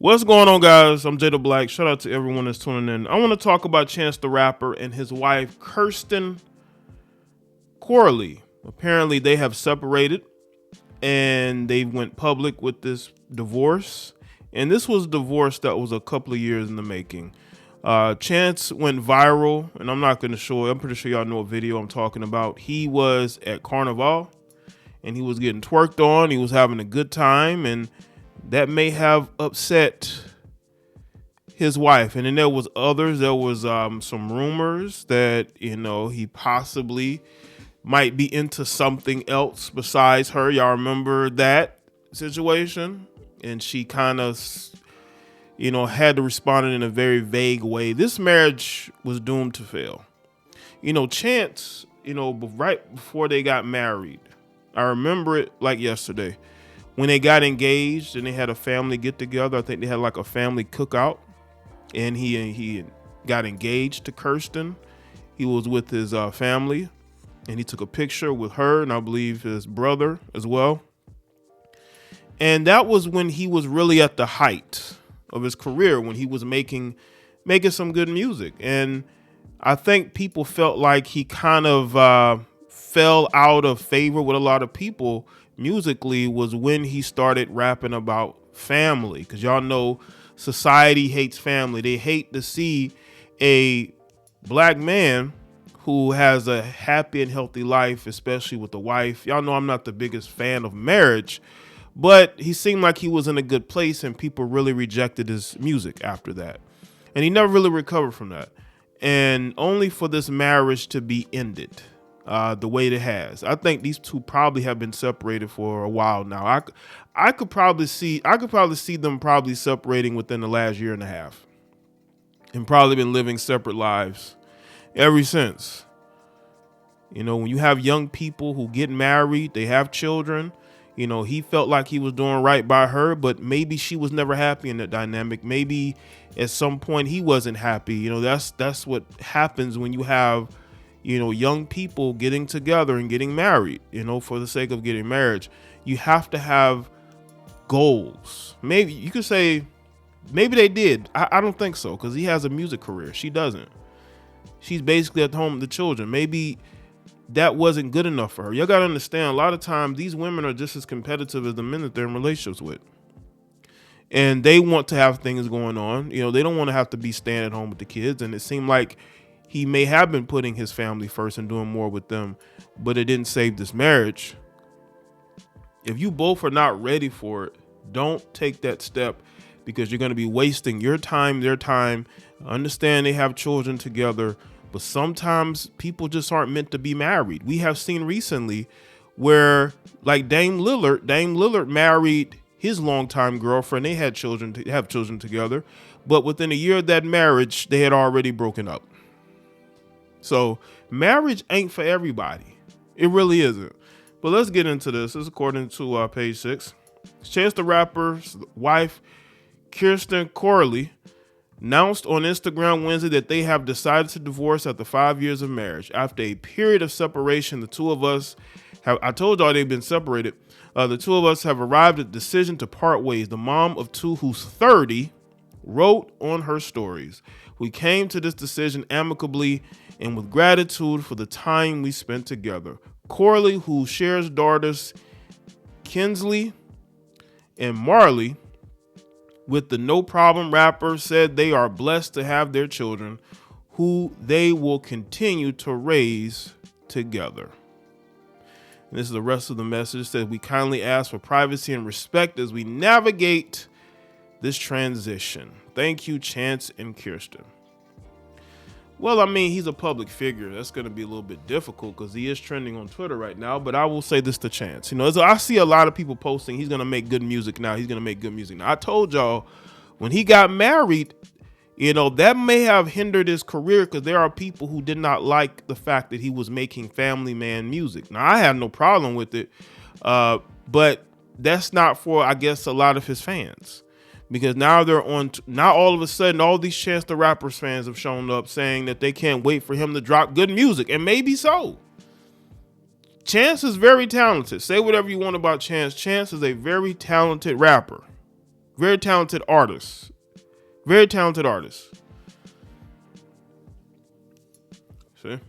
What's going on, guys? I'm Jay the Black. Shout out to everyone that's tuning in. I want to talk about Chance the Rapper and his wife, Kirsten Corley. Apparently, they have separated and they went public with this divorce. And this was a divorce that was a couple of years in the making. Chance went viral, and I'm not going to show it. I'm pretty sure y'all know what video I'm talking about. He was at Carnival, and he was getting twerked on. He was having a good time, and that may have upset his wife. And then there was others. There was some rumors that, he possibly might be into something else besides her. Y'all remember that situation? And she kind of, had to respond in a very vague way. This marriage was doomed to fail. Chance, right before they got married, I remember it like yesterday. When they got engaged and they had a family get together, I think they had like a family cookout, and he got engaged to Kirsten. He was with his family, and he took a picture with her and I believe his brother as well. And that was when he was really at the height of his career, when he was making some good music. And I think people felt like he kind of fell out of favor with a lot of people musically was when he started rapping about family, because y'all know society hates family. They hate to see a black man who has a happy and healthy life, especially with a wife. Y'all know I'm not the biggest fan of marriage, but he seemed like he was in a good place, and people really rejected his music after that, and he never really recovered from that, and only for this marriage to be ended the way it has. I think these two probably have been separated for a while now. I could probably see them probably separating within the last year and a half, and probably been living separate lives ever since. When you have young people who get married, they have children. He felt like he was doing right by her, but maybe she was never happy in that dynamic. Maybe at some point he wasn't happy. That's what happens when you have young people getting together and getting married, for the sake of getting married. You have to have goals. Maybe you could say, maybe they did. I don't think so, because he has a music career. She doesn't. She's basically at home with the children. Maybe that wasn't good enough for her. You got to understand, a lot of times these women are just as competitive as the men that they're in relationships with. And they want to have things going on. They don't want to have to be staying at home with the kids. And it seemed like he may have been putting his family first and doing more with them, but it didn't save this marriage. If you both are not ready for it, don't take that step, because you're going to be wasting your time, their time. Understand they have children together, but sometimes people just aren't meant to be married. We have seen recently where, like Dame Lillard married his longtime girlfriend. They had children together, but within a year of that marriage, they had already broken up. So marriage ain't for everybody. It really isn't. But let's get into this. This is according to page 6. Chance the Rapper's wife, Kirsten Corley, announced on Instagram Wednesday that they have decided to divorce after 5 years of marriage. After a period of separation, the two of us have, I told y'all they've been separated. The two of us have arrived at the decision to part ways. The mom of two, who's 30, wrote on her stories. We came to this decision amicably and with gratitude for the time we spent together. Corley, who shares daughters Kinsley and Marley with the No Problem rapper, said they are blessed to have their children, who they will continue to raise together. And this is the rest of the message. It says, we kindly ask for privacy and respect as we navigate this transition. Thank you, Chance and Kirsten. Well, I mean, he's a public figure. That's going to be a little bit difficult because he is trending on Twitter right now. But I will say this to Chance. I see a lot of people posting he's going to make good music now. He's going to make good music now. I told y'all when he got married, that may have hindered his career, because there are people who did not like the fact that he was making family man music. Now, I have no problem with it, but that's not for, I guess, a lot of his fans. Because now now all of a sudden, all these Chance the Rapper's fans have shown up saying that they can't wait for him to drop good music. And maybe so. Chance is very talented. Say whatever you want about Chance. Chance is a very talented rapper. Very talented artist. Very talented artist. See?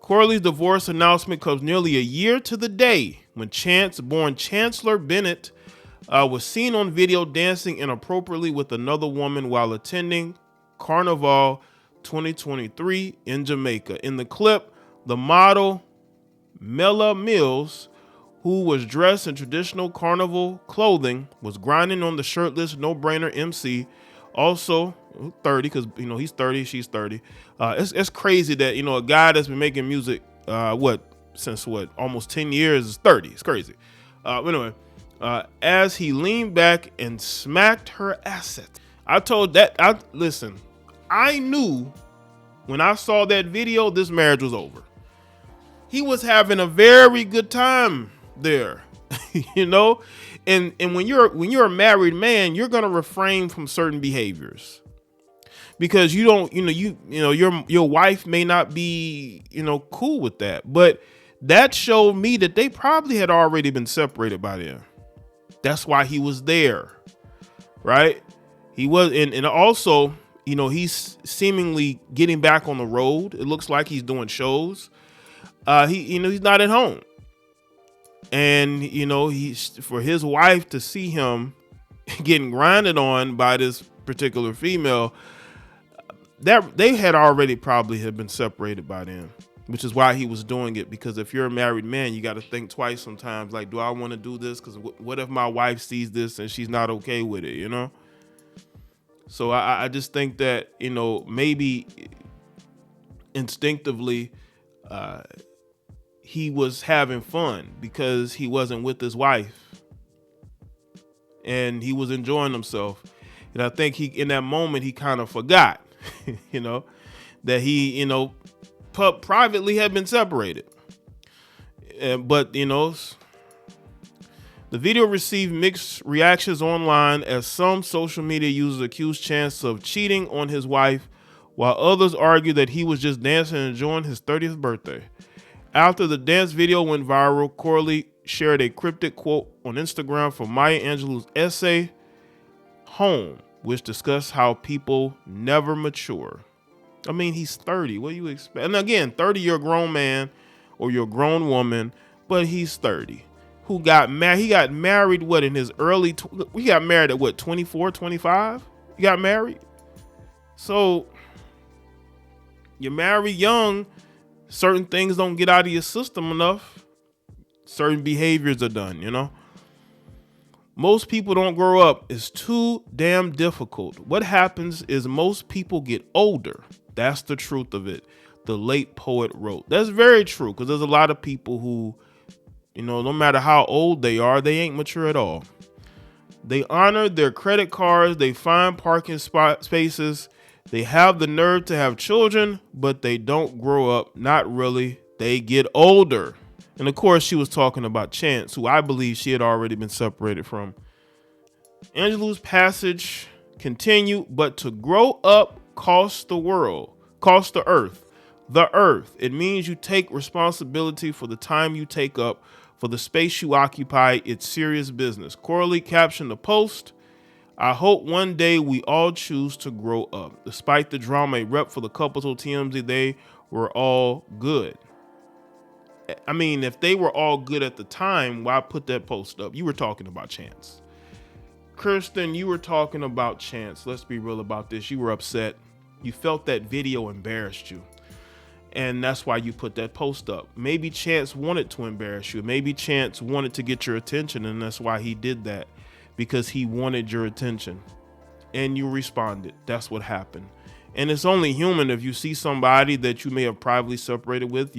Corley's divorce announcement comes nearly a year to the day when Chance, born Chancellor Bennett, was seen on video dancing inappropriately with another woman while attending Carnival 2023 in Jamaica. In the clip, the model Mela Mills, who was dressed in traditional carnival clothing, was grinding on the shirtless no-brainer MC, also 30, because he's 30, she's 30. It's crazy that a guy that's been making music since almost 10 years is 30. It's crazy. Anyway, as he leaned back and smacked her assets. Listen, I knew when I saw that video this marriage was over. He was having a very good time there. And when you're a married man, you're gonna refrain from certain behaviors because you don't, your wife may not be, cool with that. But that showed me that they probably had already been separated by then. That's why he was there, right? He was, and also, he's seemingly getting back on the road. It looks like he's doing shows. He's not at home. And, he's for his wife to see him getting grinded on by this particular female, that they had already probably had been separated by then, which is why he was doing it. Because if you're a married man, you got to think twice sometimes. Like, do I want to do this? Because what if my wife sees this and she's not okay with it, So I just think that, maybe instinctively, he was having fun because he wasn't with his wife and he was enjoying himself. And I think in that moment, he kind of forgot, that he, privately had been separated. But, the video received mixed reactions online as some social media users accused Chance of cheating on his wife, while others argued that he was just dancing and enjoying his 30th birthday. After the dance video went viral, Corley shared a cryptic quote on Instagram from Maya Angelou's essay, Home, which discussed how people never mature. I mean, he's 30. What do you expect? And again, 30, you're a grown man or you're a grown woman, but he's 30. Who got married? He got married, in his early... We got married at 24, 25? You got married? So, you're married young. Certain things don't get out of your system enough. Certain behaviors are done, Most people don't grow up. It's too damn difficult. What happens is most people get older. That's the truth of it. The late poet wrote. That's very true, because there's a lot of people who, no matter how old they are, they ain't mature at all. They honor their credit cards. They find parking spaces. They have the nerve to have children, but they don't grow up. Not really. They get older. And of course, she was talking about Chance, who I believe she had already been separated from. Angelou's passage continued, but to grow up costs the earth. The earth. It means you take responsibility for the time you take up, for the space you occupy. It's serious business. Corley captioned the post, I hope one day we all choose to grow up. Despite the drama, a rep for the couple told TMZ they were all good. I mean, if they were all good at the time, why put that post up? You were talking about Chance. Kirsten, you were talking about Chance. Let's be real about this. You were upset. You felt that video embarrassed you. And that's why you put that post up. Maybe Chance wanted to embarrass you. Maybe Chance wanted to get your attention, and that's why he did that. Because he wanted your attention and you responded. That's what happened. And it's only human. If you see somebody that you may have privately separated with,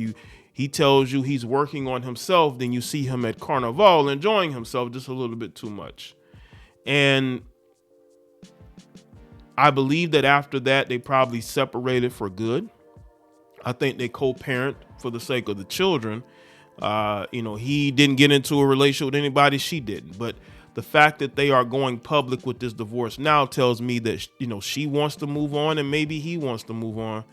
he tells you he's working on himself, then you see him at Carnival enjoying himself just a little bit too much. And I believe that after that, they probably separated for good. I think they co-parent for the sake of the children. He didn't get into a relationship with anybody. She didn't. But the fact that they are going public with this divorce now tells me that, she wants to move on and maybe he wants to move on.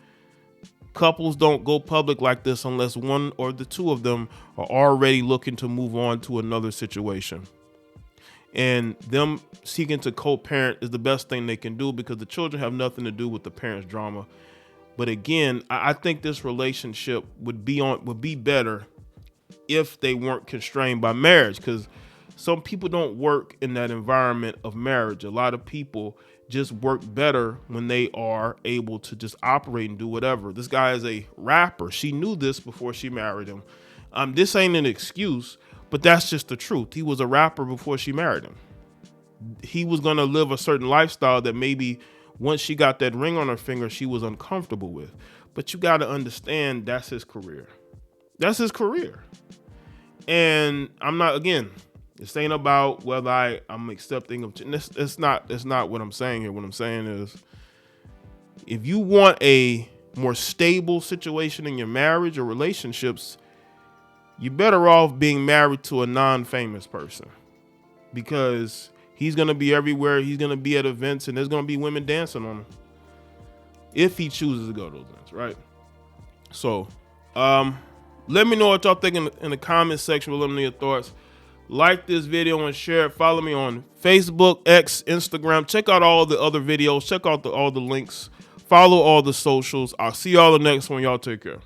Couples don't go public like this unless one or the two of them are already looking to move on to another situation. and them seeking to co-parent is the best thing they can do, because the children have nothing to do with the parents' drama. But again, I think this relationship would be better if they weren't constrained by marriage, because some people don't work in that environment of marriage. A lot of people just work better when they are able to just operate and do whatever. This guy is a rapper. She knew this before she married him. This ain't an excuse, but that's just the truth. He was a rapper before she married him. He was going to live a certain lifestyle that maybe once she got that ring on her finger, she was uncomfortable with. But you got to understand, that's his career. That's his career. And I'm not, again, this ain't about whether I'm accepting of, it's not what I'm saying here. What I'm saying is, if you want a more stable situation in your marriage or relationships, you're better off being married to a non-famous person, because he's going to be everywhere. He's going to be at events, and there's going to be women dancing on him if he chooses to go to those events, right? So, let me know what y'all think in the comment section. Let me know your thoughts. Like this video and share it. Follow me on Facebook, X, Instagram. Check out all the other videos. Check out all the links. Follow all the socials. I'll see y'all the next one. Y'all take care.